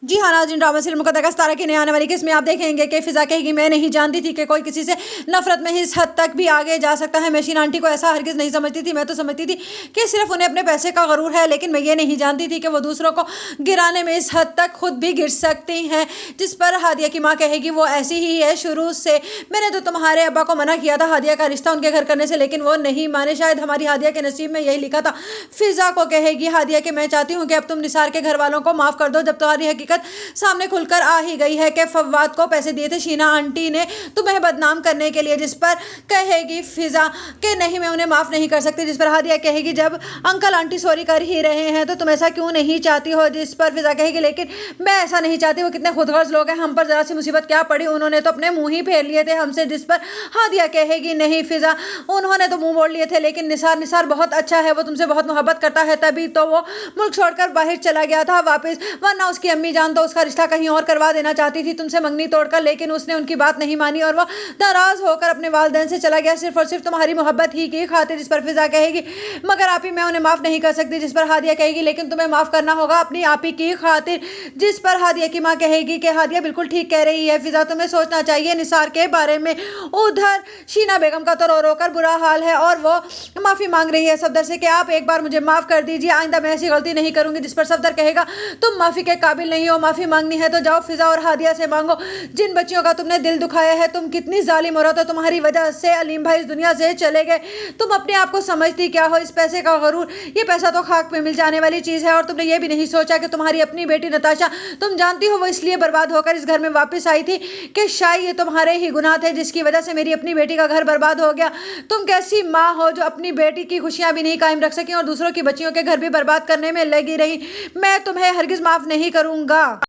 जी हाँ नाज़रीन, drama serial मुकद्दर सितारा की नई आने वाली किस्त में आप देखेंगे कि फिजा कहेगी मैं नहीं जानती थी कि कोई किसी से नफरत में इस हद तक भी आगे जा सकता है। मैं शीना आंटी को ऐसा हरगिज़ नहीं समझती थी। मैं तो समझती थी कि सिर्फ उन्हें अपने पैसे का गरूर है, लेकिन मैं ये नहीं जानती थी कि वो दूसरों को गिराने में इस हद तक खुद भी गिर सकती हैं। जिस पर हादिया की माँ कहेगी वो ऐसी ही है शुरू से। मैंने तो तुम्हारे अब्बा को मना किया था हादिया का रिश्ता उनके घर करने से, लेकिन वो नहीं माने। शायद हमारी हादिया के नसीब में यही लिखा था। फिजा को कहेगी हादिया कि मैं चाहती हूँ कि अब तुम निसार के घर वालों को माफ़ कर दो। जब तुम्हारी हकीकत सामने खुलकर आ ही गई है कि फवाद को पैसे दिए थे शीना आंटी ने तुम्हें बदनाम करने के लिए। जिस पर कहेगी फिजा कि नहीं मैं उन्हें माफ़ नहीं कर सकती। जिस पर हादिया कहेगी जब अंकल आंटी सॉरी कर ही रहे हैं तो तुम ऐसा क्यों नहीं चाहती हो। जिस पर फिजा कहेगी लेकिन मैं ऐसा नहीं चाहती। वो कितने खुदगर्ज लोग हैं, हम पर ज़रा सी मुसीबत क्या पड़ी, उन्होंने तो अपने मुँह ही फेर लिए थे हमसे। जिस पर हादिया कहेगी नहीं फिजा, उन्होंने तो मुँह मोड़ लिए थे, लेकिन निसार बहुत अच्छा है, वो तुमसे बहुत मोहब्बत करता है, तभी तो वो मुल्क छोड़कर बाहर चला गया था वापस, वरना उसकी अम्मी जान तो उसका रिश्ता कहीं और करवा देना चाहती थी तुमसे मंगनी तोड़कर, लेकिन उसने उनकी बात नहीं मानी और वो नाराज होकर अपने वालिदैन से चला गया सिर्फ और सिर्फ तुम्हारी मोहब्बत ही की खातिर। जिस पर फिजा कहेगी मगर आप ही मैं उन्हें माफ़ नहीं कर सकती। जिस पर हादिया कहेगी लेकिन तुम्हें माफ़ करना होगा अपनी आप ही की खातिर। जिस पर हादिया की माँ कहेगी कि हादिया बिल्कुल ठीक कह रही है फिजा, तुम्हें सोचना चाहिए निसार के बारे में। उधर शीना बेगम का तो रो रो कर बुरा हाल है और वो माफ़ी मांग रही है सफदर से कि आप एक बार मुझे माफ़ कर दीजिए, आइंदा मैं ऐसी गलती नहीं करूंगी। जिस पर सफदर कहेगा तुम माफ़ी के काबिल नहीं हो, माफ़ी मांगनी है तो जाओ फिजा और हादिया से मांगो। जिन बच्चियों का तुमने दिल दुखाया है, तुम कितनी जालिम औरत हो, तुम्हारी वजह से अलीम भाई इस दुनिया से चले गए। तुम अपने आप को समझती क्या हो, इस पैसे का गरूर, ये पैसा तो खाक में मिल जाने वाली चीज़ है। और तुमने ये भी नहीं सोचा कि तुम्हारी अपनी बेटी नताशा, तुम जानती हो वो इसलिए बर्बाद होकर इस घर में वापस आई थी कि शायद ये तुम्हारे ही गुनाह थे जिसकी वजह से मेरी अपनी बेटी का घर बर्बाद हो गया। तुम कैसी माँ हो जो अपनी बेटी की खुशियाँ भी नहीं कायम रख सकी और दूसरों की बच्चियों के घर भी बर्बाद करने में लगी रही। मैं तुम्हें हरगिज़ माफ़ नहीं करूँगा।